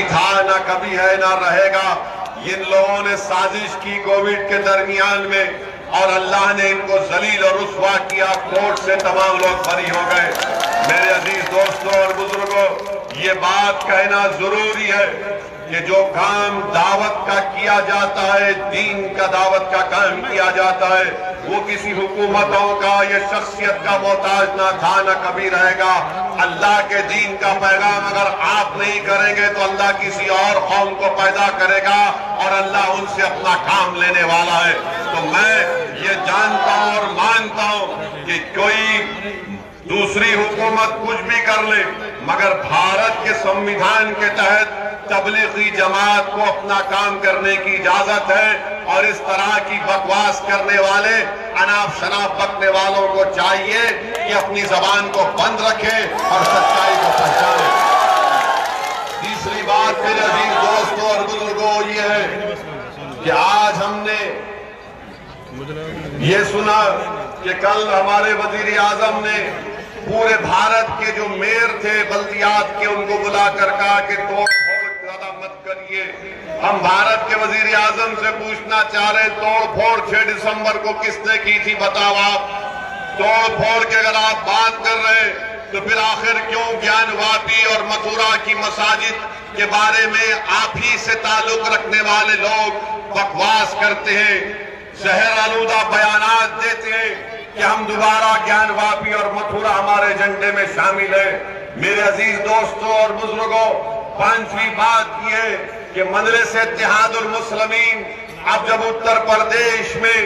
था, ना कभी है, ना रहेगा। इन लोगों ने साजिश की कोविड के दरमियान में और अल्लाह ने इनको जलील और रुस्वा किया। कोर्ट से तमाम लोग बरी हो गए। मेरे अजीज दोस्तों और बुजुर्गों, ये बात कहना जरूरी है कि जो काम दावत का किया जाता है, दीन का दावत का काम किया जाता है, वो किसी हुकूमतों का या शख्सियत का मोहताज ना था, ना कभी रहेगा। अल्लाह के दीन का पैगाम अगर आप नहीं करेंगे तो अल्लाह किसी और कौम को पैदा करेगा और अल्लाह उनसे अपना काम लेने वाला है। तो मैं ये जानता हूं और मानता हूं कि कोई दूसरी हुकूमत कुछ भी कर ले, मगर भारत के संविधान के तहत तबलीगी जमात को अपना काम करने की इजाजत है। और इस तरह की बकवास करने वाले, अनाप शनाप बकने वालों को चाहिए कि अपनी जबान को बंद रखे और सच्चाई को पहचाने। तीसरी बात मेरे अजीज दोस्तों और बुजुर्गों ये है कि आज हमने ये सुना कि कल हमारे वजीर आजम ने पूरे भारत के जो मेयर थे बल्दियात के, उनको बुलाकर कहा कि तोड़ फोड़ ज्यादा मत करिए। हम भारत के वजीर आजम से पूछना चाह रहे, तोड़ फोड़ 6 दिसंबर को किसने की थी? बताओ आप। तोड़ फोड़ के अगर आप बात कर रहे तो फिर आखिर क्यों ज्ञानवापी और मथुरा की मसाजिद के बारे में आप ही से ताल्लुक रखने वाले लोग बकवास करते हैं, जहर आलूदा बयानात देते हैं कि हम दोबारा ज्ञानवापी और मथुरा हमारे एजेंडे में शामिल है। मेरे अजीज दोस्तों और बुजुर्गों, पांचवी बात यह है कि मजलिस इत्तेहादुल मुस्लिमीन अब जब उत्तर प्रदेश में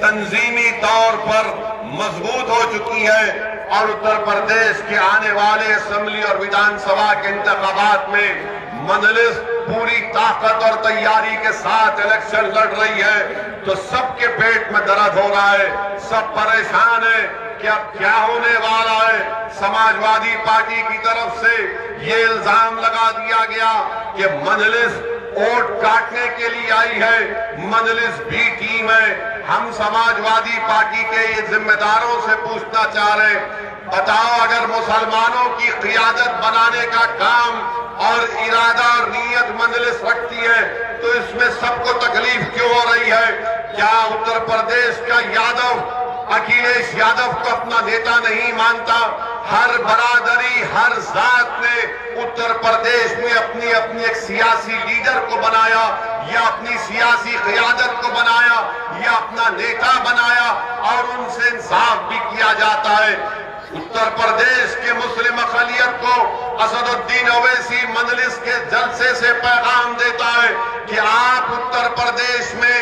तंजीमी तौर पर मजबूत हो चुकी है और उत्तर प्रदेश के आने वाले असेंबली और विधानसभा के इंतखाबात में मजलिस पूरी ताकत और तैयारी के साथ इलेक्शन लड़ रही है, तो सबके पेट में दर्द हो रहा है, सब परेशान है कि अब क्या होने वाला है। समाजवादी पार्टी की तरफ से ये इल्जाम लगा दिया गया कि मजलिस वोट काटने के लिए आई है, मजलिस भी टीम है। हम समाजवादी पार्टी के ये जिम्मेदारों से पूछना चाह रहे, बताओ अगर मुसलमानों की क़ियादत बनाने का काम और इरादा और नीयत मजलिस रखती है तो इसमें सबको तकलीफ क्यों हो रही है? क्या उत्तर प्रदेश का यादव अखिलेश यादव को अपना नेता नहीं मानता? हर बरादरी, हर जात ने उत्तर प्रदेश में अपनी अपनी एक सियासी लीडर को बनाया या अपनी सियासी क़ियादत को बनाया या अपना नेता बनाया और उनसे इंसाफ भी किया जाता है। उत्तर प्रदेश के मुस्लिम अक़लियत को असदुद्दीन ओवैसी मजलिस के जलसे से पैगाम देता है कि आप उत्तर प्रदेश में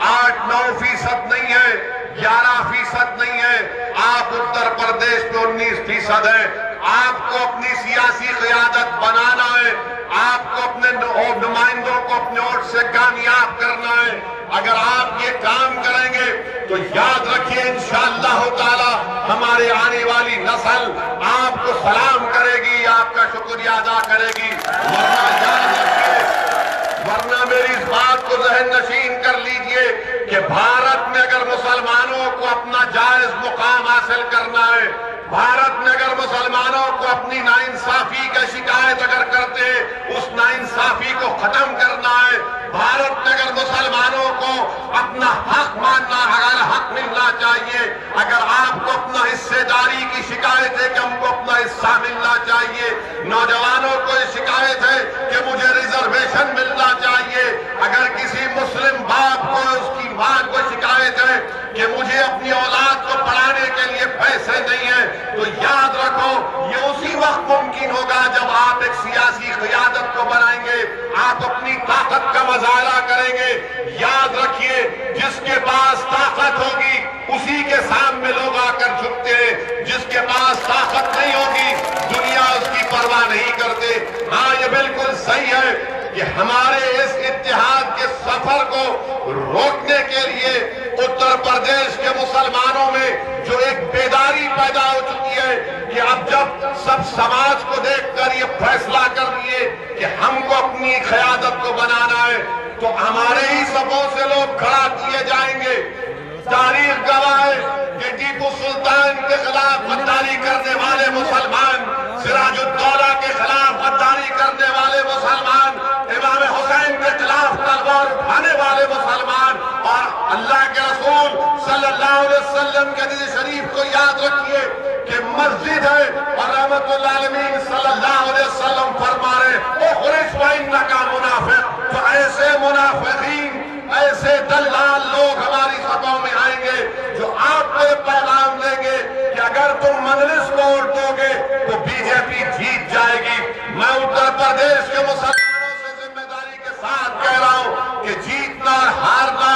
8-9% नहीं है, 11% नहीं है, आप उत्तर प्रदेश में 19% है। आपको अपनी सियासी क़ियादत बनाना है, आपको अपने नुमाइंदों को अपने वोट से कामयाब करना है। अगर आप ये काम करेंगे तो याद रखिए इंशाअल्लाह ताला हमारे आने वाली नस्ल आपको सलाम करेगी, आपका शुक्रिया अदा करेगी। वरना याद रखिए, वरना मेरी इस बात को ज़हन नशीन कर लीजिए कि भारत में अगर मुसलमानों को अपना जायज मुकाम हासिल करना है, भारत में अगर मुसलमानों को अपनी नाइंसाफी का शिकायत अगर करते उस नाइंसाफी को खत्म करना है, भारत में अगर मुसलमानों को अपना हक मानना, अगर हक मिलना चाहिए, अगर आपको अपना हिस्सेदारी की शिकायत है कि हमको अपना हिस्सा मिलना चाहिए, नौजवानों को ये शिकायत है कि मुझे रिजर्वेशन मिलना चाहिए, अगर किसी मुस्लिम बाप को उसकी मां को शिकायत है कि मुझे अपनी औलाद को पढ़ाने के लिए पैसे नहीं है, तो याद रखो ये उसी वक्त मुमकिन होगा जब आप एक सियासी क़ियादत को बनाएंगे, आप अपनी ताकत का मुजाहरा करेंगे। याद रखिए, जिसके पास ताकत होगी उसी के सामने लोग आकर झुकते हैं, जिसके पास ताकत नहीं होगी दुनिया उसकी परवाह नहीं करते। हाँ, ये बिल्कुल सही है कि हमारे इस इत्तेहाद के सफर को रोकने के लिए उत्तर प्रदेश के मुसलमानों में जो एक बेदारी पैदा हो चुकी है कि अब जब सब समाज को देखकर ये फैसला कर लिए कि हमको अपनी क़ियादत को बनाना है, तो हमारे ही सपों से लोग खड़ा किए जाएंगे। तारीख गवाह है कि टीपू सुल्तान के खिलाफ गद्दारी करने वाले मुसलमान, सिराजुद्दौला के खिलाफ गद्दारी करने वाले मुसलमान अल्लाह के रसूल सल्लल्लाहु अलैहि वसल्लम के हदीस शरीफ को याद रखिए कि मस्जिद है और रहमतुल आलमीन सल्लल्लाहु अलैहि वसल्लम फरमा रहे उखरिज व इन्नका मुनाफिक। तो ऐसे मुनाफिकीन, ऐसे दल्लाल लोग हमारी सभाओं में आएंगे जो आपको ये पैगाम देंगे कि अगर तुम मजलिस को वोट दोगे तो बीजेपी जीत जाएगी। मैं उत्तर प्रदेश के मुसलमानों से जिम्मेदारी के साथ कह रहा हूं कि जीतना और हारना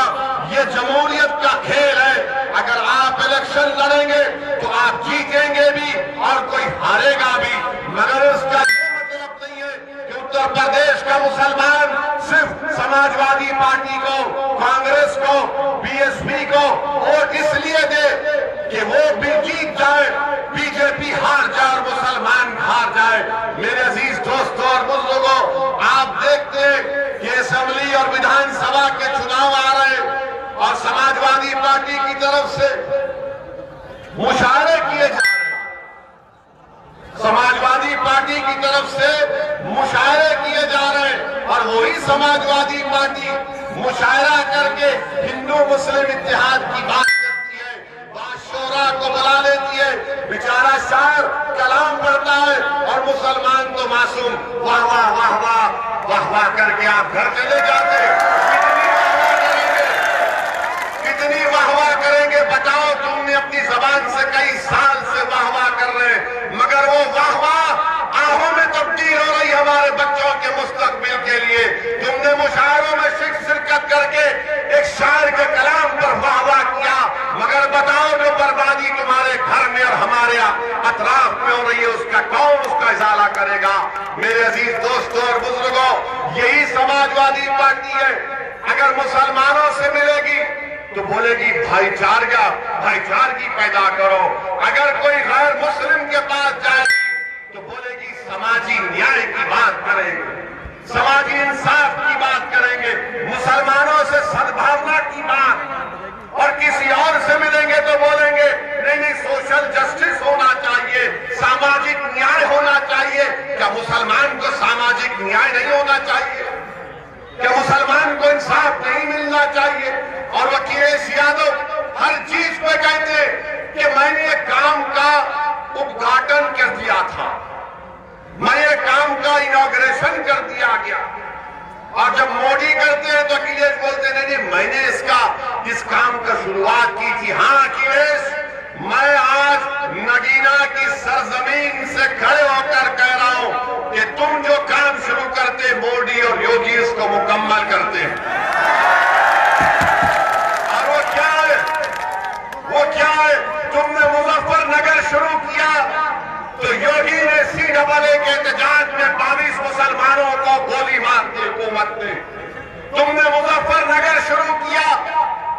ये जमहूरियत का खेल है। अगर आप इलेक्शन लड़ेंगे तो आप जीतेंगे भी और कोई हारेगा भी, मगर इसका ये मतलब नहीं है कि उत्तर प्रदेश का मुसलमान सिर्फ समाजवादी पार्टी को, कांग्रेस को, बीएसपी को वोट इसलिए दे कि वो भी जीत जाए, बीजेपी हार जाए और मुसलमान हार जाए। मेरे अजीज दोस्तों और बुजुर्गों, आप देखते हैं कि असेंबली और विधानसभा के चुनाव आ रहे हैं और समाजवादी पार्टी की तरफ से मुशावरे किए जा रहे हैं, समाजवादी पार्टी की तरफ से मुशावरे किए जा रहे हैं और वही समाजवादी पार्टी मुशायरा करके हिंदू मुस्लिम इत्तेहाद की बात करती है, बादशोरा को बुला लेती है, बेचारा शायर कलाम पढ़ता है और मुसलमान तो मासूम वाह वाह वाह वाह वाह वाह करके आप घर चले जाते हैं। कितनी वाह वाह करेंगे बताओ? तुमने अपनी जबान से कई साल से वाह वाह कर रहे हैं, मगर वो वाह वाह आहों में तब्दील हो रही हमारे बच्चों के मुस्तकबिल के लिए। तुमने मुशायरों में शिरकत करके एक शायर के कलाम पर वाह वाह किया, मगर बताओ जो बर्बादी तुम्हारे घर में और हमारे अतराफ में हो रही है उसका कौन उसका इजाला करेगा? मेरे अजीज दोस्तों और बुजुर्गों, यही समाजवादी पार्टी है अगर मुसलमानों से मिलेगी तो बोलेगी भाईचारगी पैदा करो, अगर कोई गैर मुस्लिम के पास जाएगी तो बोलेगी समाजी न्याय की बात करेंगे, समाजी इंसाफ की बात करेंगे, मुसलमानों से सद्भावना की बात। और किसी और से मिलेंगे तो बोलेंगे नहीं सोशल जस्टिस होना चाहिए, सामाजिक न्याय होना चाहिए। क्या मुसलमान को सामाजिक न्याय नहीं होना चाहिए? क्या मुसलमान को इंसाफ नहीं मिलना चाहिए? और अखिलेश यादव हर चीज पे कहते कि मैंने एक काम का उद्घाटन कर दिया था, मैं काम का इनॉग्रेशन कर दिया गया। और जब मोदी करते हैं तो अखिलेश बोलते नहीं मैंने इस काम का शुरुआत की थी। हाँ अखिलेश, मैं आज नगीना की सरजमीन से खड़े होकर कह रहा हूं कि तुम जो काम शुरू करते मोदी और योगी इसको मुकम्मल करते हैं। और वो क्या है? तुमने मुजफ्फरनगर शुरू किया तो योगी ने CAA के एहतजाज में 22 मुसलमानों को गोली मार दी हुकूमत ने। तुमने मुजफ्फरनगर शुरू किया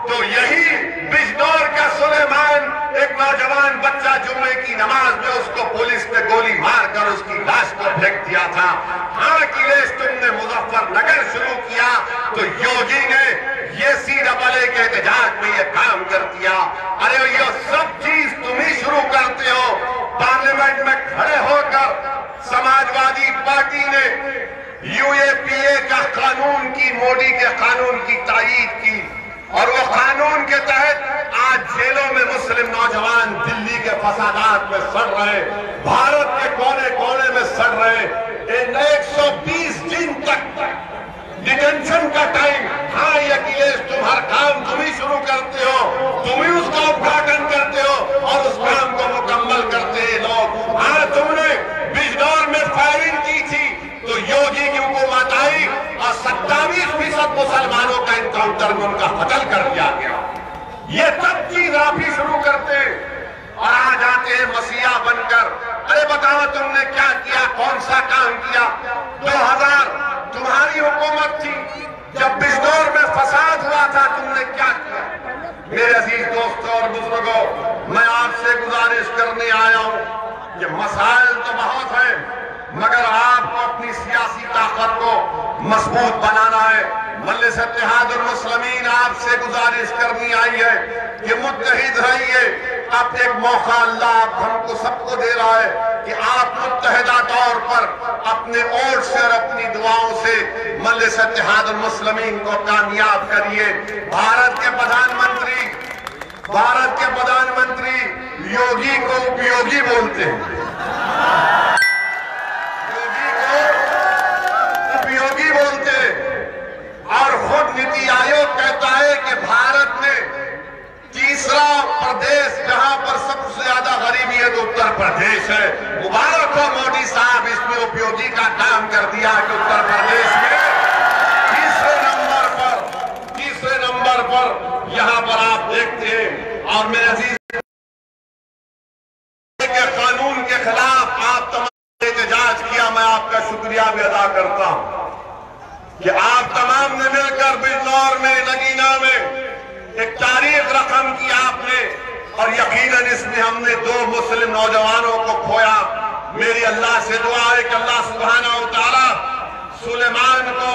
तो यही बिजनौर का सुलेमान, एक नौजवान बच्चा जुम्मे की नमाज में उसको पुलिस ने गोली मारकर उसकी लाश को फेंक दिया था। हाँ अखिलेश, तुमने मुजफ्फरनगर शुरू किया तो योगी ने ये CAA के एहतजाज में ये काम कर दिया। अरे ये सब चीज तुम ही शुरू करते हो। पार्लियामेंट में खड़े होकर समाजवादी पार्टी ने UAPA का कानून की, मोदी के कानून की तायीद की और वो कानून के तहत आज जेलों में मुस्लिम नौजवान दिल्ली के फसादात में सड़ रहे, भारत के कोने कोने में सड़ रहे। 120 दिन तक डिटेंशन का टाइम। हाँ ये अखिलेश, तुम हर काम तुम ही शुरू करते हो, तुम ही उसका उद्घाटन करते हो और उस काम को मुकम्मल करते हैं लोग। हाँ तुमने बिजनौर में फायरिंग की थी तो योगी की हुकूमत आई और 27% मुसलमानों का इनकाउंटर में उनका कत्ल कर दिया गया। ये सब चीज आप ही शुरू करते और आ जाते हैं मसीहा बनकर। अरे बताओ तुमने क्या किया, कौन सा काम किया? 2000 तुम्हारी हुकूमत थी, जब बिजनौर में फसाद हुआ था तुमने क्या किया? मेरे अजीज दोस्तों और बुजुर्गों, मैं आपसे गुजारिश करने आया हूं कि मसाइल तो बहुत हैं, मगर आपको अपनी सियासी ताकत को मजबूत बनाना है। मजलिस इत्तेहादुल मुस्लिमीन आपसे गुजारिश करनी आई है कि मुत्तहिद रहिए, अब एक मौका अल्लाह हमको सबको दे रहा है कि आप मुत्तहिदा तौर पर अपने ओर से और अपनी दुआओं से मजलिस इत्तेहादुल मुस्लिमीन को कामयाब करिए। भारत के प्रधानमंत्री योगी को उपयोगी बोलते हैं, योगी को उपयोगी बोलते हैं, और खुद नीति आयोग कहता है कि भारत में तीसरा प्रदेश जहां पर सबसे ज्यादा गरीबी है तो उत्तर प्रदेश है। मुबारक हो मोदी साहब, इसमें उपयोगी का काम कर दिया कि उत्तर प्रदेश में तीसरे नंबर पर यहां पर आप देखते हैं। और मेरे अजीज के कानून के खिलाफ आप तमाम एहतजाज किया, मैं आपका शुक्रिया भी अदा करता हूं कि आप तमाम ने मिलकर बिजनौर में, नगीना में एक तारीख रकम की आपने, और यकीनन इसमें हमने 2 मुस्लिम नौजवानों को खोया। मेरी अल्लाह से दुआ है कि अल्लाह सुब्हानहू व तआला सुलेमान को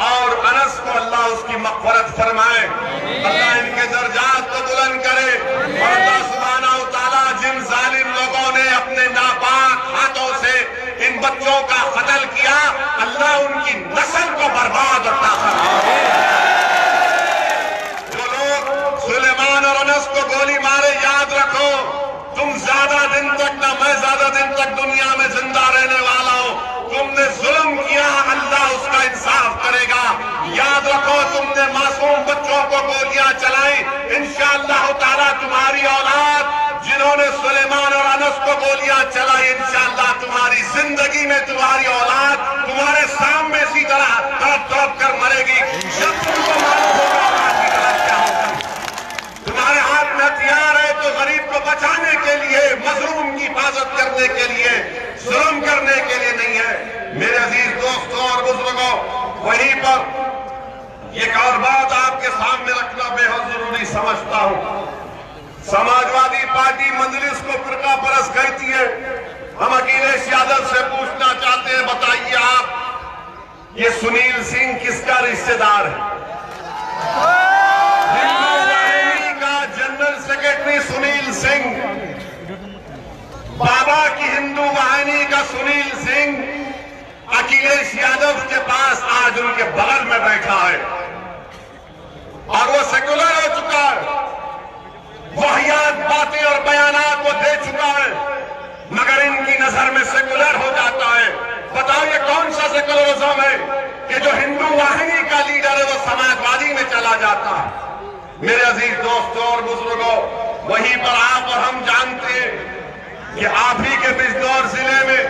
और अनस को अल्लाह उसकी मग़फ़िरत फरमाए, अल्लाह इनके दर्जात को बुलंद करे, और अल्लाह सुब्हानहू व तआला जिन जालिम लोगों ने अपने नापाक हाथों से इन बच्चों का कत्ल किया, अल्लाह उनकी नस्ल को बर्बाद और ताकत। सुलेमान और अनस को गोली मारे, याद रखो तुम ज्यादा दिन तक ना मैं ज्यादा दिन तक दुनिया में जिंदा रहने वाला हूं। तुमने जुल्म किया, अल्लाह उसका इंसाफ करेगा। याद रखो तुमने मासूम बच्चों को गोलियां चलाई, इंशाअल्लाह ताला तुम्हारी औलाद जिन्होंने सुलेमान और अनस को गोलियां चलाई, इंशाअल्लाह तुम्हारी जिंदगी में तुम्हारी औलाद तुम्हारे सामने इसी तरह तड़प तड़प कर मरेगी। जब तुमको मालूम होगा तुम्हारे हाथ में हथियार है तो गरीब को बचाने के लिए, मजलूम की हिफाजत करने के लिए, जुल्म करने के लिए नहीं है। मेरे अजीज दोस्तों और बुजुर्गों, वहीं पर एक और बात आपके सामने रखना बेहद जरूरी समझता हूं। समाजवादी पार्टी मजलिस को फिरका परस्त कहती है। हम अखिलेश यादव से पूछना चाहते हैं, बताइए आप ये सुनील सिंह किसका रिश्तेदार है? जनरल सेक्रेटरी सुनील सिंह, बाबा की हिंदू वाहिनी का सुनील सिंह अखिलेश यादव के पास आज उनके बगल में बैठा है, और वो सेकुलर हो चुका है, वाहियात बातें और बयानात वो दे चुका है, मगर इनकी नजर में सेकुलर हो जाता है। बताओ ये कौन सा सेकुलरिज्म है कि जो हिंदू वाहिनी का लीडर है वो समाजवादी में चला जाता है? मेरे अजीज दोस्तों और बुजुर्गों, वहीं पर आप और हम जानते हैं कि आप ही के बिजनौर जिले में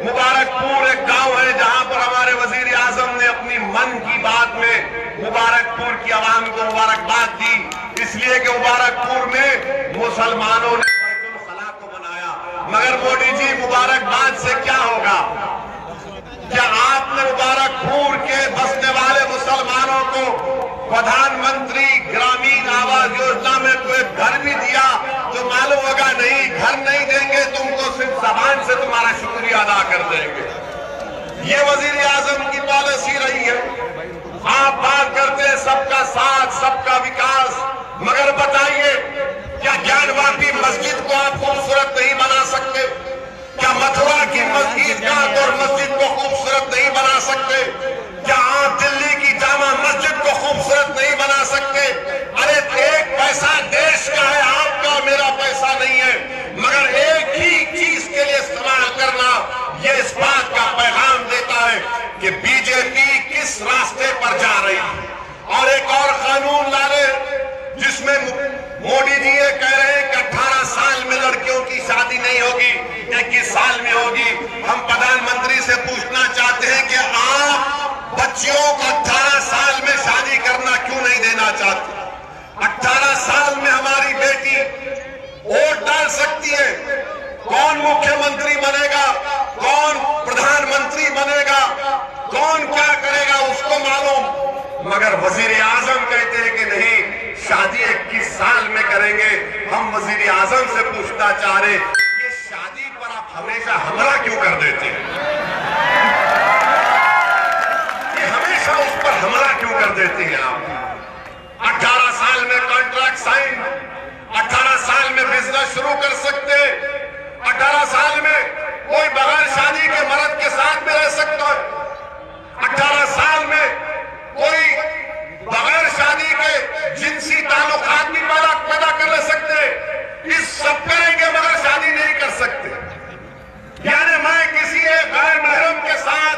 मुबारकपुर एक गांव है जहां पर हमारे वजीर आजम ने अपनी मन की बात में मुबारकपुर की आवाम को मुबारकबाद दी, इसलिए कि मुबारकपुर में मुसलमानों ने बैतुल खला को बनाया। मगर मोदी जी, मुबारकबाद से क्या होगा? क्या आपने मुबारकपुर के बसने वाले मुसलमानों को प्रधानमंत्री ग्रामीण आवास योजना में कोई घर भी दिया तो मालूम होगा नहीं, घर नहीं देंगे तुमको, सिर्फ जबान से तुम्हारा शुक्रिया अदा कर देंगे। ये वजीर आजम की पॉलिसी रही है। आप बात करते हैं सबका साथ, सबका विकास, मगर बताइए क्या ज्ञानवापी मस्जिद को आप खूबसूरत नहीं बना सकते? क्या मथुरा की मस्जिद का और मस्जिद को खूबसूरत नहीं बना सकते? क्या आप दिल्ली की जामा मस्जिद को खूबसूरत नहीं बना सकते? अरे एक पैसा देश का है, आपका मेरा पैसा नहीं है, मगर एक ही चीज के लिए इस्तेमाल करना, ये इस बात का पैगाम देता है कि बीजेपी किस रास्ते पर जा रही है। और एक और कानून लाने जिसमें मोदी जी ये कह रहे हैं कि 18 साल में लड़कियों की शादी नहीं होगी, 21 साल में होगी। हम प्रधानमंत्री से पूछना चाहते हैं कि आप बच्चियों को 18 साल में शादी करना क्यों नहीं देना चाहते? 18 साल में हमारी बेटी वोट डाल सकती है। कौन मुख्यमंत्री बनेगा, कौन प्रधानमंत्री बनेगा, कौन क्या करेगा उसको मालूम, मगर वजीर आजम कहते हैं कि नहीं, शादी 21 साल में करेंगे। हम वजीर आजम से पूछना चाह रहे, ये शादी पर आप हमेशा हमला क्यों कर देते हैं? ये हमेशा उस पर हमला क्यों कर देते हैं आप? 18 साल में कॉन्ट्रैक्ट साइन, 18 साल में बिजनेस शुरू कर सकते। 18 साल में कोई बगैर शादी के मर्द के साथ भी रह सकता है। 18 साल में कोई बगैर शादी के जिनसी ताल्लुकात भी पैदा कर सकते। इस सब करेंगे मगर शादी नहीं कर सकते। यानी मैं किसी एक गैर महरम के साथ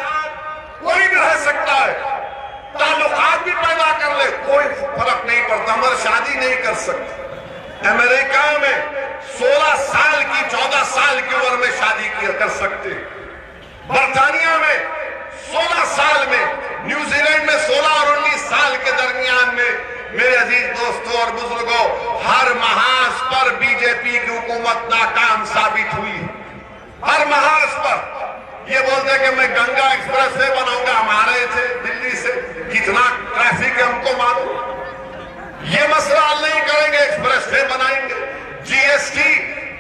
कोई भी रह सकता है, ताल्लुकात भी पैदा कर ले, कोई फर्क नहीं पड़ता, मगर शादी नहीं कर सकते। अमेरिका में 16 साल की 14 साल की उम्र में शादी कर सकते। बर्तानिया में 16 साल में, न्यूजीलैंड में 16 और 19 साल के दरमियान में। मेरे अजीज दोस्तों और बुजुर्गों, हर महाज पर बीजेपी की हुकूमत नाकाम साबित हुई। हर महाज पर ये बोलते कि मैं गंगा एक्सप्रेस वे बनाऊंगा, हम आ रहे थे दिल्ली से, कितना ट्रैफिक है हमको मालूम। ये मसला हल नहीं करेंगे, एक्सप्रेस वे बनाएंगे। जीएसटी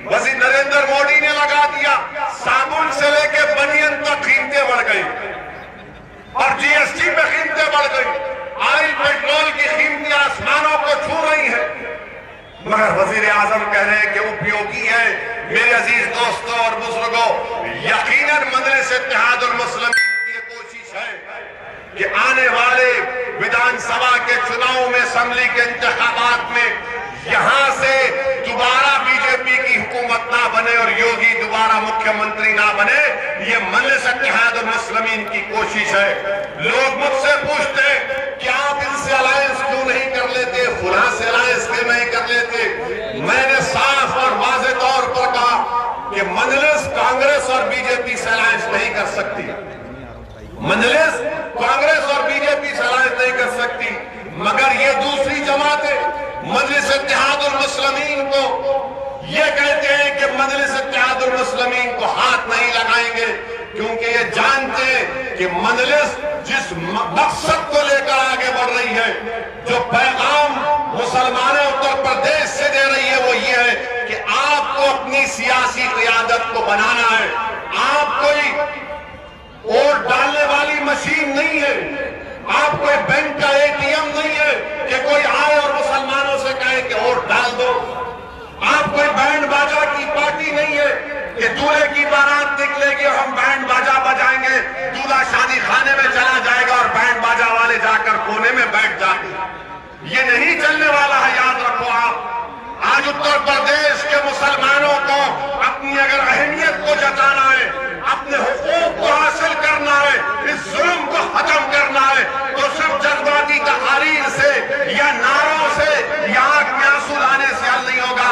वजीर नरेंद्र मोदी ने लगा दिया, साबुन से लेके बनियन तक कीमतें बढ़ गई और जीएसटी पे कीमतें बढ़ गई। ऑयल पेट्रोल की कीमतें आसमानों को छू रही है, मगर वजीर आजम कह रहे हैं कि उपयोगी है। मेरे अजीज दोस्तों और बुजुर्गों, यकीनन मजलिस इत्तेहादुल मुस्लिमीन की ये कोशिश है कि आने वाले विधानसभा के चुनाव में, असेंबली के इंतखाबात में यहां से दोबारा बीजेपी की हुकूमत ना बने और योगी दोबारा मुख्यमंत्री ना बने। ये मजलिस इत्तेहादुल मुस्लिमीन की कोशिश है। लोग मुझसे पूछते हैं कि आप इनसे अलायंस क्यों नहीं कर लेते, फुला से अलायंस क्यों नहीं कर लेते। मैंने साफ और वाज़ेह तौर पर कहा कि मजलिस कांग्रेस और बीजेपी से अलायंस नहीं कर सकती। मजलिस कांग्रेस और बीजेपी से अलायंस नहीं कर सकती, मगर ये दूसरी जमातें मजलिस इत्तेहादुल मुस्लिमीन को ये कहते हैं कि मजलिस इत्तेहादुल मुस्लिमीन को हाथ नहीं लगाएंगे, क्योंकि ये जानते हैं कि मजलिस जिस मकसद को लेकर आगे बढ़ रही है, जो पैगाम मुसलमानों उत्तर प्रदेश से दे रही है, वो ये है कि आपको अपनी सियासी क़ियादत को बनाना है। आप कोई वोट डालने वाली मशीन नहीं है, आप कोई बैंक का एटीएम नहीं है कि कोई आए और मुसलमानों से कहे कि वोट डाल दो। आप कोई बैंड बाजा की पार्टी नहीं है कि दूल्हे की बारात निकलेगी और हम बैंड बाजा बजाएंगे, दूल्हा शादी खाने में चला जाएगा और बैंड बाजा वाले जाकर कोने में बैठ जाएंगे। ये नहीं चलने वाला है, याद रखो। आप आज उत्तर प्रदेश के मुसलमानों को अपनी अगर अहमियत को जताना है, अपने हुकूक को हासिल करना है, इस जुल्म को खत्म करना है, तो सिर्फ जज्बाती तकारीर से या नारों से या आंख में आंसू लाने से हल नहीं होगा।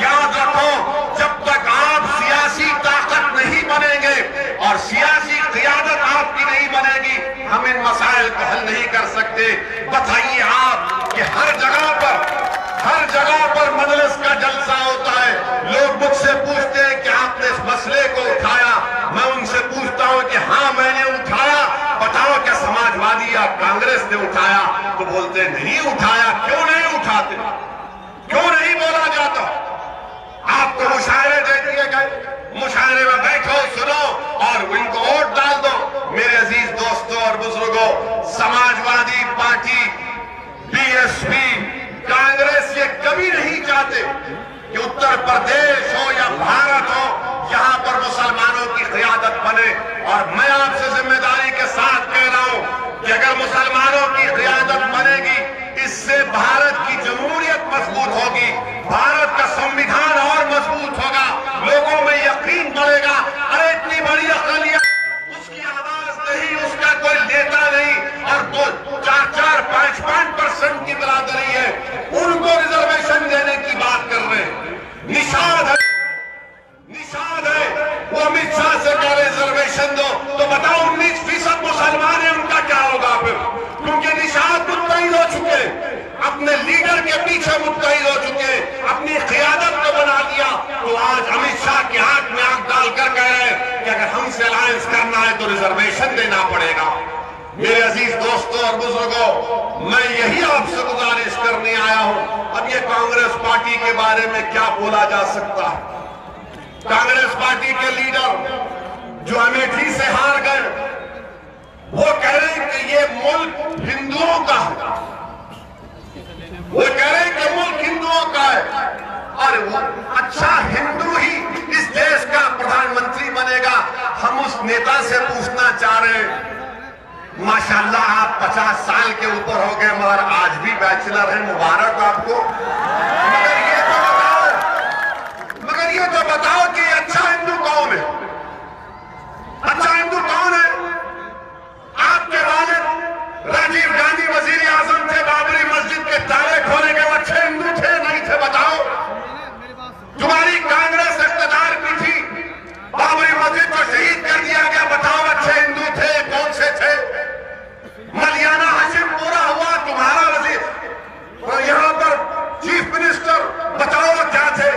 याद रखो, जब तक आप सियासी ताकत नहीं बनेंगे और सियासी क़ियादत आपकी नहीं बनेगी, हम इन मसाइल को हल नहीं कर सकते। बताइए आप कि हर जगह पर मजलिस का जलसा होता है। लोग मुझसे पूछते हैं कि आपने इस मसले को उठाया। मैं उनसे पूछता हूं कि हाँ मैंने उठाया, बताओ क्या समाजवादी या कांग्रेस ने उठाया? तो बोलते नहीं उठाया। क्यों नहीं उठाते, क्यों नहीं बोला जाता? आपको मुशायरे दे दिए गए, मुशायरे में बैठो, सुनो और इनको वोट डाल दो। मेरे अजीज दोस्तों और बुजुर्गों, समाजवादी पार्टी, बीएसपी, कांग्रेस ये कभी नहीं चाहते कि उत्तर प्रदेश हो या भारत हो, यहां पर मुसलमानों की क़ियादत बने। और मैं आपसे जिम्मेदारी के साथ कह रहा हूं कि अगर मुसलमानों की क़ियादत बनेगी, इससे भारत की जमहूरियत मजबूत होगी, भारत का संविधान और मजबूत होगा, लोगों में यकीन बढ़ेगा। अरे इतनी बड़ी अक़लियत, उसकी आवाज नहीं, उसका कोई नेता नहीं, और 4-5% की बरादरी है, उनको रिजर्वेशन देने की बात कर रहे हैं। निषाद है वो अमित शाह से कह रहे रिजर्वेशन दो, तो बताओ 19% मुसलमान है, उनका क्या होगा फिर? क्योंकि निषाद मुत्तहिद हो चुके, अपने लीडर के पीछे मुत्तहिद हो चुके, अपनी क़ियादत को बना दिया। तो आज अमित शाह के हाथ में आंख डालकर कह रहे हैं कि अगर हमसे अलायंस करना है तो रिजर्वेशन देना पड़ेगा। मेरे अजीज दोस्तों और बुजुर्गों, मैं यही आपसे गुजारिश करने आया हूं। अब ये कांग्रेस पार्टी के बारे में क्या बोला जा सकता है? कांग्रेस पार्टी के लीडर जो अमेठी से हार गए, वो कह रहे हैं कि ये मुल्क हिंदुओं का है, वो कह रहे हैं कि मुल्क हिंदुओं का है। अरे वो अच्छा 50 साल के ऊपर हो गए मगर आज भी बैचलर हैं, मुबारक आपको। मगर ये तो बताओ कि अच्छा हिंदू कौन है? अच्छा हिंदू कौन है? आपके वालिद राजीव गांधी वजीर आजम थे, बाबरी मस्जिद के ताले खोले गए, अच्छे हिंदू थे नहीं थे बताओ? तुम्हारी कांग्रेस इख्तियार की थी, बाबरी मस्जिद को शहीद कर दिया गया, बताओ अच्छे हिंदू थे? कौन से थे? मलियाना हाशिम पूरा हुआ तुम्हारा वजीर, और यहां पर चीफ मिनिस्टर, बताओ क्या थे?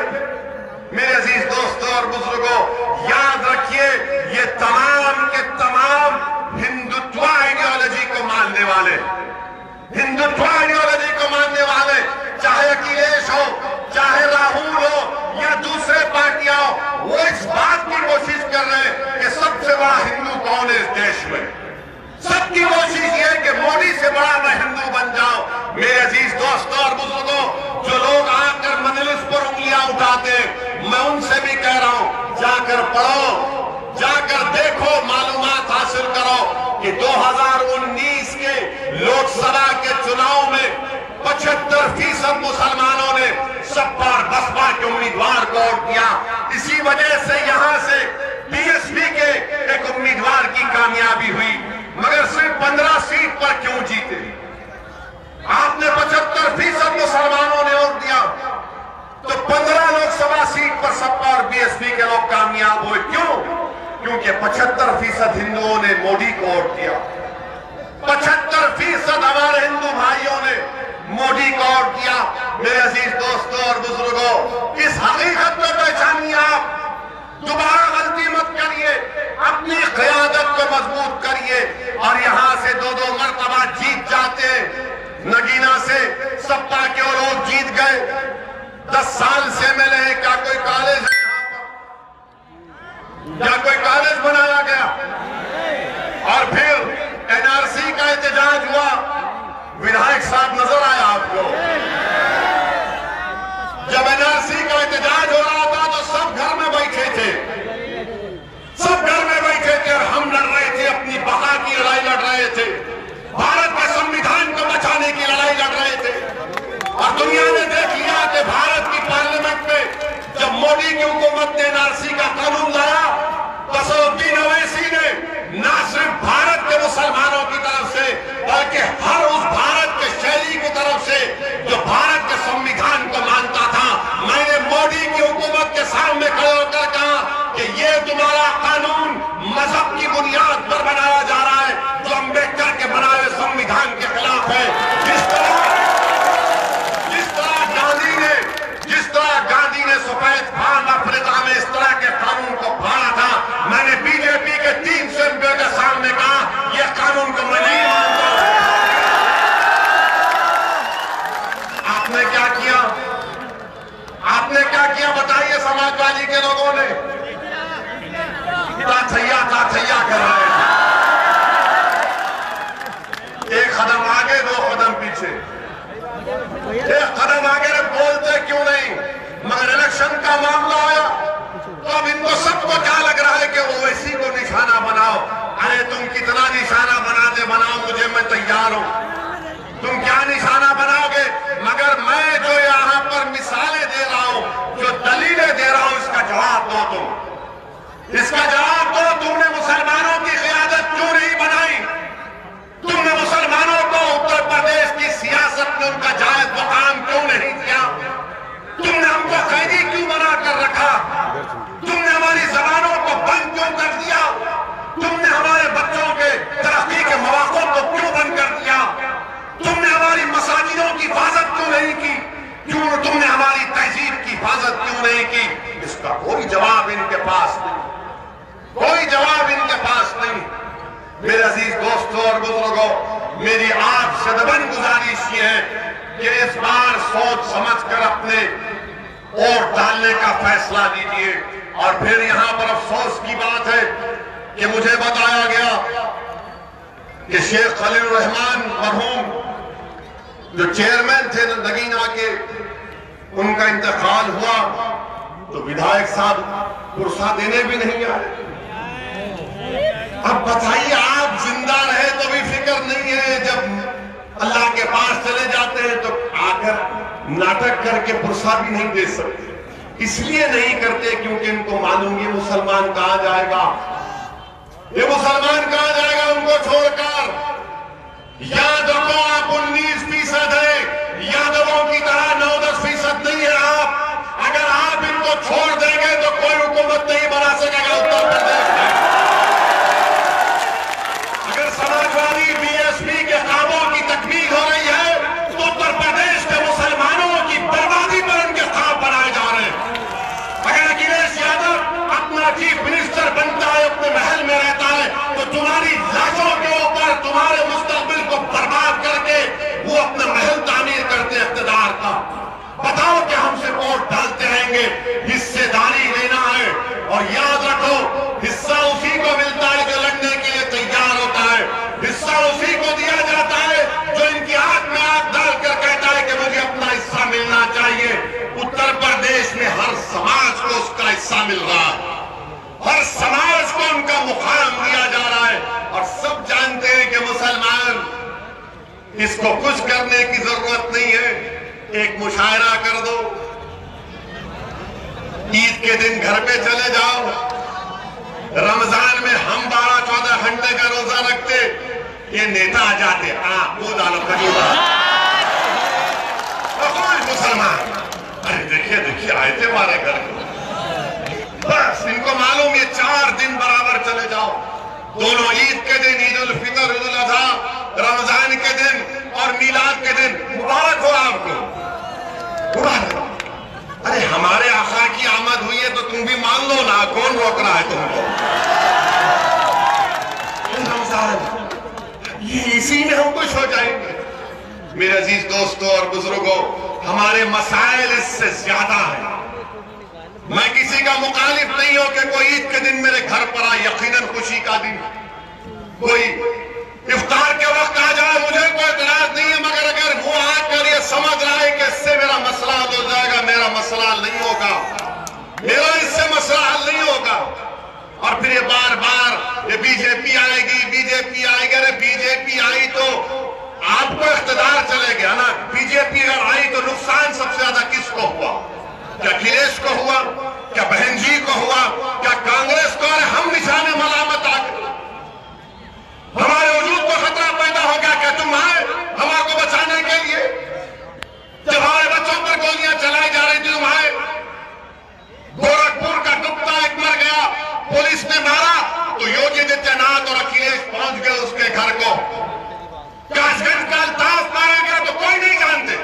मेरे अजीज दोस्तों और बुजुर्गों, याद रखिए ये तमाम के तमाम हिंदुत्व आइडियोलॉजी को मानने वाले, हिंदुत्व आइडियोलॉजी को मानने वाले, चाहे अखिलेश हो, चाहे राहुल हो या दूसरे पार्टियां हो, वो इस बात की कोशिश कर रहे हैं कि सबसे बड़ा हिंदू कौन है इस देश में। सबकी कोशिश ये है कि मोदी से बड़ा मैं हिंदू बन जाऊं। मेरे अजीज दोस्तों और बुजुर्गों, जो लोग आकर मजलिस पर उंगलियां उठाते, मैं उनसे भी कह रहा हूं, जाकर पढ़ो, जाकर देखो, मालूमात हासिल करो कि 2019 के लोकसभा के चुनाव में 75% मुसलमानों ने सपा और बसपा के उम्मीदवार को वोट दिया। इसी वजह से यहां से बीएसपी के एक उम्मीदवार की कामयाबी हुई, मगर सिर्फ 15 सीट पर क्यों जीते? आपने 75% मुसलमानों ने वोट दिया तो 15 लोकसभा सीट पर सपा और बीएसपी के लोग कामयाब हुए। क्यों? क्योंकि 75% हिंदुओं ने मोदी को वोट दिया, 75% हमारे हिंदू भाइयों ने मोदी को वोट दिया। मेरे अजीज दोस्तों और बुजुर्गों, इस हकीकत को पहचानिए, आप दोबारा गलती मत करिए, अपनी क़यादत को मजबूत करिए और यहां से 2-2 मरतबा जीत जाते। नगीना से सपा के लोग जीत गए, 10 साल से मिले हैं, क्या कोई कॉलेज है यहां पर? क्या कोई कॉलेज बनाया गया? और फिर एनआरसी का एहतजाज हुआ, विधायक साहब नजर आया आपको? जब एनआरसी का एहतजाज हो रहा था तो सब घर में बैठे थे, सब घर में बैठे थे और हम लड़ रहे थे, अपनी बका की लड़ाई लड़ रहे थे, भारत के संविधान को बचाने की लड़ाई लड़ रहे थे। और दुनिया ने देख लिया कि भारत की पार्लियामेंट में जब मोदी की हुकूमत ने एनआरसी का कानून लाया, असदुद्दीन ओवैसी ने न सिर्फ भारत के मुसलमानों की तरफ से बल्कि हर उस भारत के शैली की तरफ से जो भारत के संविधान को मानता था, मैंने मोदी की हुकूमत के सामने खड़े होकर कहा कि ये तुम्हारा कानून मजहब की बुनियाद पर बनाया जा रहा है, जो अम्बेडकर के बनाए संविधान के खिलाफ है। जिस तरह गांधी ने सफेद फार्म अफ्रीका में इस तरह के कानून को फाड़ा था, मैंने बीजेपी के 300 एमपी के सामने कहा यह कानून को मैं नहीं मानता। आपने क्या किया? आपने क्या किया बताइए? समाजवादी के लोगों ने ताथैया कर रहे हैं, एक कदम आगे 2 कदम पीछे, एक कदम आगे बोलते क्यों नहीं? मगर इलेक्शन का मामला आया तो अब इनको सबको क्या लग रहा है कि ओवैसी को निशाना बनाओ। अरे तुम कितना निशाना बनाते बनाओ, मुझे मैं तैयार हूं। तुम क्या निशाना बनाओगे? मगर मैं जो यहां पर मिसालें दे रहा हूं, जो दलीलें दे रहा हूं, इसका जवाब दो तुम, इसका जवाब दो। तुमने मुसलमानों की क़यादत क्यों नहीं बनाई? तुमने मुसलमानों को उत्तर प्रदेश की सियासत में उनका जायज मकाम क्यों नहीं दिया? तुमने हमको कैदी क्यों बना कर रखा? तुमने हमारी जबानों को बंद क्यों कर दिया? तुमने हमारे बच्चों के तरक्की के मौकों को क्यों बंद कर दिया? तुमने हमारी मसाजिदों की हिफाजत क्यों नहीं की? क्यों तुमने हमारी तहजीब की हिफाजत क्यों नहीं की? इसका कोई जवाब इनके पास नहीं, कोई जवाब इनके पास नहीं। मेरे अजीज दोस्तों और बुजुर्गों, मेरी आपसे दबन गुजारिश ये है कि इस बार सोच समझ कर अपने वोट डालने का फैसला लीजिए। और फिर यहां पर अफसोस की बात है कि मुझे बताया गया कि शेख खलील रहमान मरहूम जो चेयरमैन थे नगीना के, उनका इंतकाल हुआ तो विधायक साहब पुरसा देने भी नहीं आए। अब बताइए, आप जिंदा रहे तो भी फिक्र नहीं है, जब अल्लाह के पास चले जाते हैं तो आकर नाटक करके पुरसा भी नहीं दे सकते। इसलिए नहीं करते क्योंकि इनको मालूम ये मुसलमान कहां जाएगा, ये मुसलमान कहां जाएगा उनको छोड़कर। याद रखो आप 19% है, यादवों की तरह 9-10% नहीं है आप। अगर आप इनको छोड़ देंगे तो कोई हुकूमत नहीं बना सकेगा उत्तर प्रदेश में। अगर समाजवादी बीएसपी के कामों की तकमील हो रही है तो उत्तर प्रदेश के मुसलमानों की बर्बादी पर उनके खाब बनाए जा रहे हैं। अगर अखिलेश यादव अपना चीफ मिनिस्टर बनता है, अपने महल में रहता है, तो तुम्हारी लाशों के ऊपर तुम्हारे मुस्तकबिल को बर्बाद करके वो अपना महल तामीर करते हैं इख्तिदार का। बताओ कि हमसे वोट डालते रहेंगे, हिस्सेदारी लेना है। और याद रखो हिस्सा उसी को मिलता है जो लड़ने के लिए तैयार होता है, हिस्सा उसी को दिया जाता है जो इनकी आंख में आंख डालकर कहता है कि मुझे अपना हिस्सा मिलना चाहिए। उत्तर प्रदेश में हर समाज को उसका हिस्सा मिल रहा है, हर समाज को उनका मुकाम दिया जा रहा है। और सब जानते हैं कि मुसलमान, इसको कुछ करने की जरूरत नहीं है, एक मुशायरा कर दो, ईद के दिन घर पे चले जाओ। रमजान में हम 12-14 घंटे का रोजा रखते, ये नेता आ जाते वो डालो खरीदा मुसलमान, अरे देखिए आए थे हमारे घर को। बस इनको मालूम ये 4 दिन बराबर चले जाओ, दोनों ईद के दिन, ईद उल फितर, ईद उल अज़हा, रमजान के दिन और मिलाद के दिन। मुबारक हो आपको, मुबारक। अरे हमारे आका की आमद हुई है तो तुम भी मान लो ना, कौन रोक रहा है तुमको। रमजान ये इसी में हम खुश हो जाएंगे। मेरे अजीज दोस्तों और बुजुर्गों, हमारे मसाइल इससे ज्यादा है। मैं किसी का मुखालिफ नहीं हो कि कोई ईद के दिन मेरे घर पर आए, यकीनन खुशी का दिन, कोई इफ्तार के वक्त आ जाए, मुझे कोई इतराज नहीं है। मगर अगर वो आकर ये समझ रहा है कि इससे मेरा मसला हल हो जाएगा, मेरा मसला हल नहीं होगा, मेरा इससे मसला हल नहीं होगा। और फिर ये बार बार ये बीजेपी आएगी, बीजेपी आएगी। अरे बीजेपी आई तो आपको इख्तिदार चले गया ना। बीजेपी अगर आई तो नुकसान सबसे ज्यादा किसको हुआ? क्या अखिलेश को हुआ? क्या बहन जी को हुआ? क्या कांग्रेस को? अरे हम निशाने मलामत आ गए, हमारे वजूद को खतरा पैदा हो गया कि तुम आए हमारे बचाने के लिए। जब हमारे बच्चों पर गोलियां चलाई जा रही थी तुम आए। गोरखपुर का कुत्ता एक मर गया, पुलिस ने मारा तो योगी आदित्यनाथ और अखिलेश पहुंच गए उसके घर को। कासगंज का अल्ताफ मारा गया तो कोई नहीं जानते,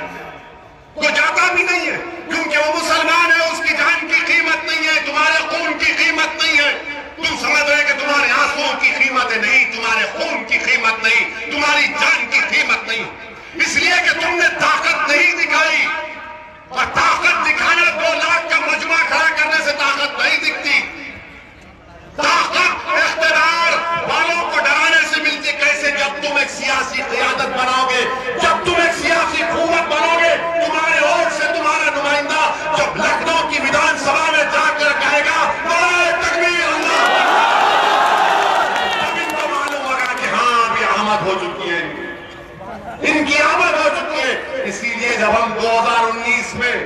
कोई जाता भी नहीं है, क्योंकि वो मुसलमान है, उसकी जान की कीमत नहीं है, तुम्हारे खून की कीमत नहीं है। तुम समझ रहे कि तुम्हारे आंसुओं की कीमत है, नहीं, तुम्हारे खून की कीमत नहीं, तुम्हारी जान की कीमत नहीं। इसलिए कि तुमने ताकत नहीं दिखाई, और ताकत दिखाना 2 लाख का मजमा खड़ा करने से ताकत नहीं दिखती। ताकत इख्तिदार वालों को डराने से मिलती कैसे? जब तुम एक सियासी क़यादत बनाओगे, जब तुम एक सियासी हुकूमत बनोगे, तुम्हारे वोट से तुम्हारा नुमाइंदा जब लखनऊ की विधानसभा में जाकर कहेगा नारे तकबीर अल्लाह, तब इनको मालूम होगा कि हाँ अभी आमद हो चुकी है, इनकी आमद हो चुकी है। इसीलिए जब हम 2019 में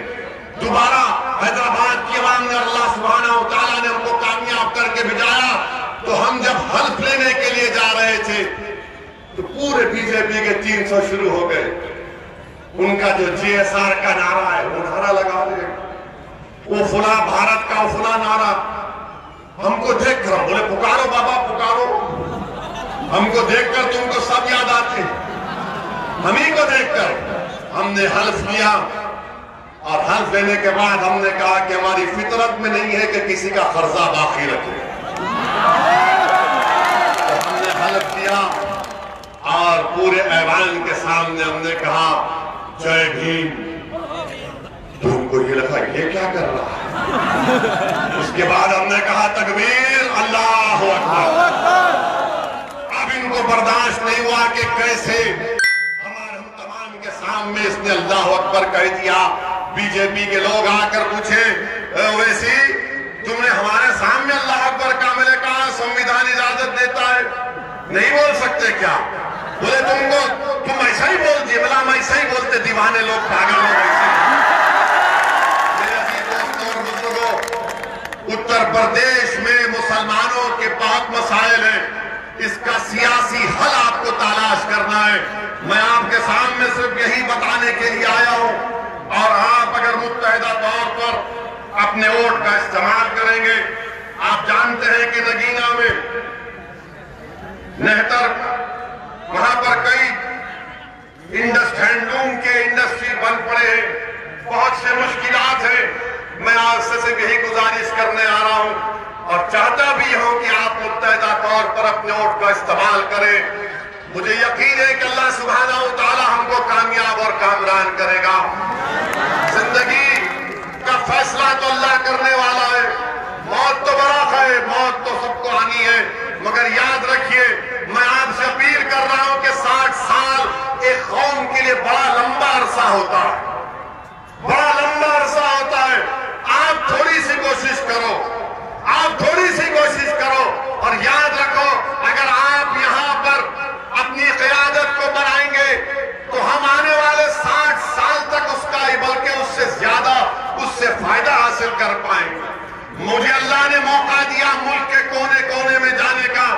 दोबारा हैदराबाद की अवाम ने, अल्लाह सुब्हानहू व तआला ने हमको कामयाब करके भिजाया, तो हम जब हल्फ लेने के लिए जा रहे थे तो पूरे बीजेपी के 300 शुरू हो गए। उनका जो जीएसआर का नारा है वो नारा लगा दे, वो फुला भारत का वो फुला नारा। हमको देखकर बोले पुकारो बाबा पुकारो, हमको देखकर तुमको सब याद आते, हम ही को देखकर हमने हल्फ लिया। और हल्फ लेने के बाद हमने कहा कि हमारी फितरत में नहीं है कि किसी का कर्जा बाकी रखे। तो हमने हल्फ किया और पूरे ऐवान के सामने हमने कहा जय भीम। तो उनको ये लगा ये क्या कर रहा है। उसके बाद हमने कहा तकबीर अल्लाह अकबर। अब इनको बर्दाश्त नहीं हुआ कि कैसे हम तमाम के सामने इसने अल्लाह अकबर कह दिया। बीजेपी के लोग आकर पूछे वैसी तुमने हमारे सामने अल्लाह अकबर का, मैंने कहा संविधान इजाजत देता है, नहीं बोल सकते क्या? बोले तुम ऐसा ही बोल बनाए। मैं आपके सामने सिर्फ यही बताने के लिए आया हूं, और आप अगर मुत्तहिदा तौर पर अपने वोट का इस्तेमाल करेंगे, आप जानते हैं कि नगीना में नेहतर वहां पर कई हैंडलूम के इंडस्ट्री बन पड़े हैं, बहुत से मुश्किलात हैं। मैं आपसे सिर्फ यही गुजारिश करने आ रहा हूं और चाहता भी हूं कि आप मुत्तहिदा तौर पर अपने वोट का इस्तेमाल करें। मुझे यकीन है कि अल्लाह सुब्हानहू व तआला हमको कामयाब और कामरान करेगा। जिंदगी का फैसला तो अल्लाह करने वाला है। मौत तो बड़ा है, मौत तो सबको आनी है, मगर याद रखिए, मैं आपसे अपील कर रहा हूं कि 60 साल एक कौम के लिए बड़ा लंबा अरसा होता है, बड़ा लंबा अरसा होता है। आप थोड़ी सी कोशिश करो, आप थोड़ी सी कोशिश करो, और याद रखो, अगर आप यहां पर अपनी क़यादत को बनाएंगे तो हम आने वाले 60 साल तक उसका, बल्कि उससे ज्यादा, उससे फायदा हासिल कर पाएंगे। मुझे अल्लाह ने मौका दिया मुल्क के कोने कोने में जाने का।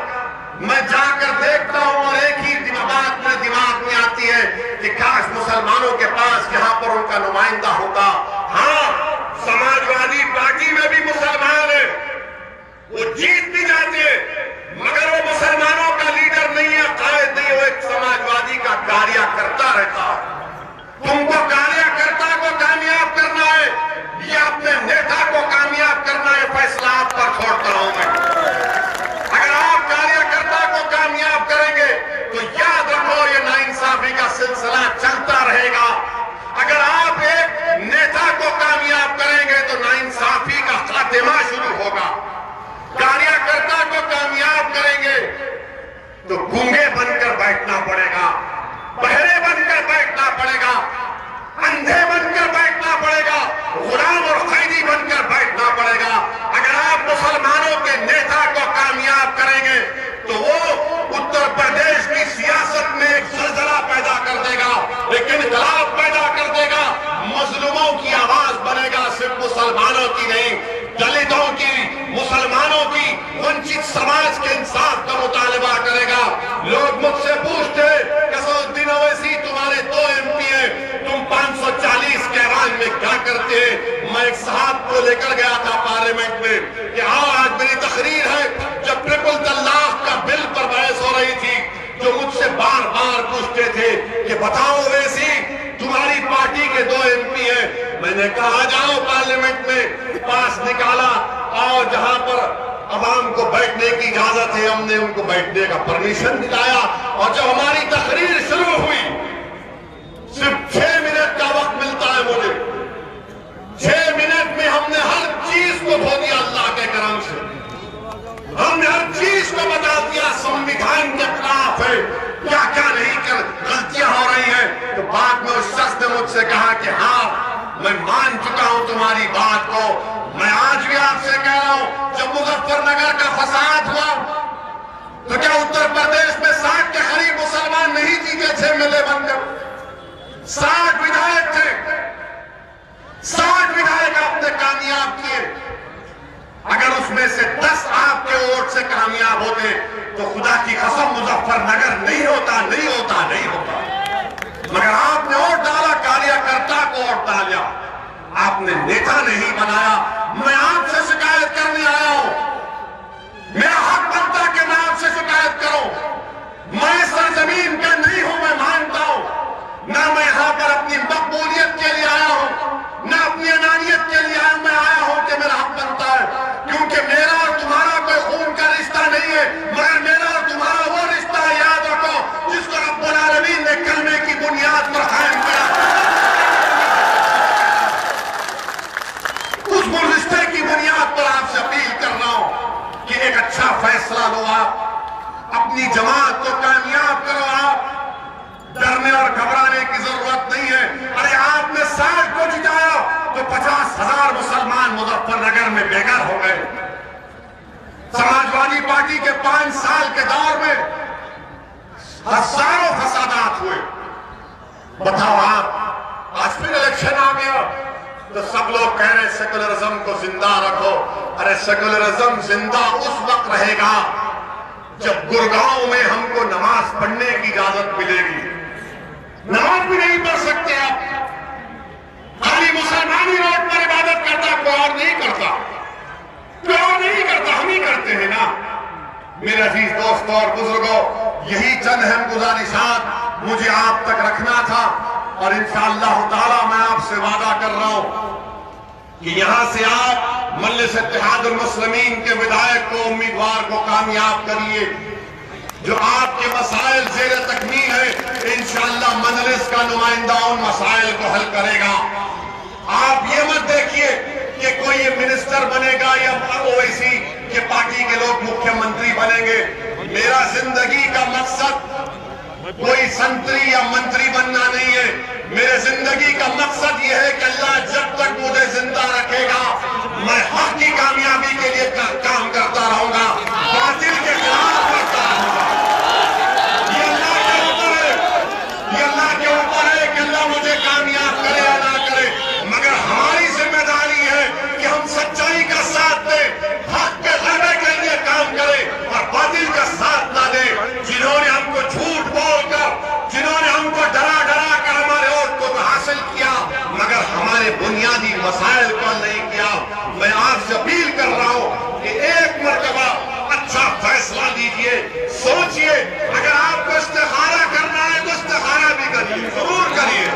मैं जाकर देखता हूं और एक ही बात मेरे दिमाग में आती है कि काश मुसलमानों के पास यहां पर उनका नुमाइंदा होता। हाँ, समाजवादी पार्टी में भी मुसलमान है, वो जीत भी जाते हैं, मगर वो मुसलमानों का लीडर नहीं है, कायद नहीं है, वो एक समाजवादी का कार्यकर्ता रहता है। तुमको कार्यकर्ता को कामयाब करना है या अपने नेता को कामयाब करना है, फैसला आप पर छोड़ता हूं मैं। अगर आप कार्यकर्ता को कामयाब करेंगे तो याद रखो, ये नाइंसाफी का सिलसिला चलता रहेगा। अगर आप एक नेता को कामयाब करेंगे तो नाइंसाफी का खात्मा शुरू होगा। कार्यकर्ता को कामयाब करेंगे तो गूंगे बनकर बैठना पड़ेगा, बहरे बनकर बैठना पड़ेगा, अंधे बनकर बैठना पड़ेगा, गुलाम और कैदी बनकर बैठना पड़ेगा। अगर आप मुसलमानों के नेता को कामयाब करेंगे तो वो उत्तर प्रदेश की सियासत में एक ज़लज़ला पैदा कर देगा, एक इनकलाब पैदा कर देगा, मजलूमों की आवाज बनेगा, सिर्फ मुसलमानों की नहीं, दलितों की, मुसलमानों की, वंचित समाज के इंसाफ का मुतालबा करेगा। लोग मुझसे पूछते कसौद्दीन ओवैसी तुम्हारे 2 MP हैं, तुम 540 के ऐलान में क्या करते हैं? मैं एक साहब को लेकर गया था पार्लियामेंट में कि आओ, आज मेरी तकरीर है, जब ट्रिपल तलाक का बिल पर बहस हो रही थी, जो मुझसे बार बार पूछते थे कि बताओ ओवैसी तुम्हारी पार्टी के 2 MP हैं। मैंने कहा आ जाओ पार्लियामेंट में, पास निकाला, और जहां पर अवाम को बैठने की इजाजत है, हमने उनको बैठने का परमिशन दिलाया। और जब हमारी तकरीर शुरू हुई, सिर्फ 6 मिनट का वक्त मिलता है मुझे, 6 मिनट में हमने हर चीज को धो दिया। अल्लाह के करम से हमने हर चीज को बता दिया, संविधान के खिलाफ है, क्या क्या नहीं कर गलतियां हो रही हैं। तो बाद में उस शख्स ने मुझसे कहा कि हाँ, मैं मान चुका हूं तुम्हारी बात को। मैं आज भी आपसे कह रहा हूं, जब मुजफ्फरनगर का फसाद हुआ तो क्या उत्तर प्रदेश में 60 के करीब मुसलमान नहीं जीते थे MLA बनकर? 60 विधायक थे, 60 विधायक आपने कामयाब किए। अगर उसमें से 10 आपके वोट से कामयाब होते तो खुदा की कसम मुजफ्फरनगर नहीं होता, नहीं होता, नहीं होता। मगर आपने वोट डाला, कार्यकर्ता को वोट डाला, आपने नेता नहीं बनाया। मैं आपसे शिकायत करने आया हूं, मेरा हक बनता कि मैं आपसे शिकायत करूं। मैं सरजमीन का नहीं हूं, मैं मानता हूं, ना मैं यहां पर अपनी मकबूलियत के लिए आया हूं, ना अपनी अनानियत के लिए आया। मैं आया हूं कि मेरा हक बनता है, क्योंकि मेरा और तुम्हारा कोई खून का रिश्ता नहीं है, मगर मेरा और तुम्हारा वो रिश्ता है, याद रखो, जिसको रब्बुल आलमीन ने कलमे की बुनियाद पर कायम किया। उस रिश्ते की बुनियाद पर आपसे अपील कर रहा हूं कि एक अच्छा फैसला लो, आप अपनी जमात को कामयाब करो। आप डरने और घबराने की जरूरत नहीं है। अरे आपने 60 को जिताया तो 50,000 मुसलमान मुजफ्फरनगर में बेघर हो गए। समाजवादी पार्टी के 5 साल के दौर में हजारों फसादात हुए। बताओ आप, आज फिर इलेक्शन आ गया तो सब लोग कह रहे सेकुलरिज्म को जिंदा रखो। अरे सेकुलरिज्म जिंदा उस वक्त रहेगा जब गुड़गांव में हमको नमाज पढ़ने की इजाजत मिलेगी। नमाज भी नहीं पढ़ सकते आप, खाली मुसलमानी रोड पर इबादत करता, कोई और नहीं करता, कोई और नहीं करता, हम ही करते हैं ना। मेरे अजीज दोस्तों और बुजुर्गों, यही चंद अहम गुजारिशात मुझे आप तक रखना था और इंशाअल्लाह ताला मैं आपसे वादा कर रहा हूं कि यहां से आप मजलिस इत्तेहादुल मुस्लिमीन के विधायक को, उम्मीदवार को कामयाब करिए। जो आपके मसाइल ज़ेर तकमील है, इंशाअल्लाह मजलिस का नुमाइंदा उन मसाइल को हल करेगा। आप ये मत देखिए कि कोई ये मिनिस्टर बनेगा या ओवैसी के पार्टी के लोग मुख्यमंत्री बनेंगे। मेरा जिंदगी का मकसद कोई संतरी या मंत्री बनना नहीं है। मेरे जिंदगी का मकसद यह है कि अल्लाह जब तक मुझे जिंदा रखेगा, मैं हक की कामयाबी के लिए काम करता रहूंगा, बातिल के खिलाफ करता रहूंगा। ये अल्लाह के ऊपर है, ये अल्लाह के ऊपर है कि अल्लाह मुझे कामयाब करे या ना करे, मगर हमारी जिम्मेदारी है कि हम सच्चाई का साथ दें, हक के गलबे के लिए काम करें और बातिल का साथ ना दें। जिन्होंने हमको झूठ बोलकर, जिन्होंने हमको डरा डरा कर हमारे वोट को हासिल किया, मगर हमारे बुनियादी मसाइल को नहीं किया, मैं आपसे अपील कर रहा हूं कि एक मर्तबा अच्छा फैसला लीजिए, सोचिए। अगर आपको इस्तिखारा करना है तो इस्तिखारा भी करिए, जरूर करिए,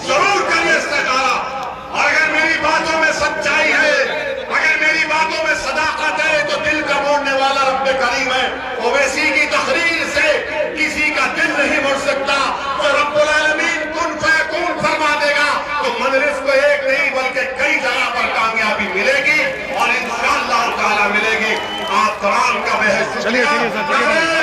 जरूर करिए इस्तिखारा। और अगर मेरी बातों में सच्चाई है, अगर मेरी बातों में सदाकत है, तो दिल का मोड़ने वाला रब्बे करीम है। ओवैसी की तकरीर से किसी का दिल नहीं मुड़ सकता। तो रब्बुल आलमीन कुन फयकून फरमा देगा तो मजलिस को एक नहीं बल्कि कई जगह पर कामयाबी मिलेगी और इंशाअल्लाह ताला मिलेगी। आप तमाम का बेहद शुक्रिया।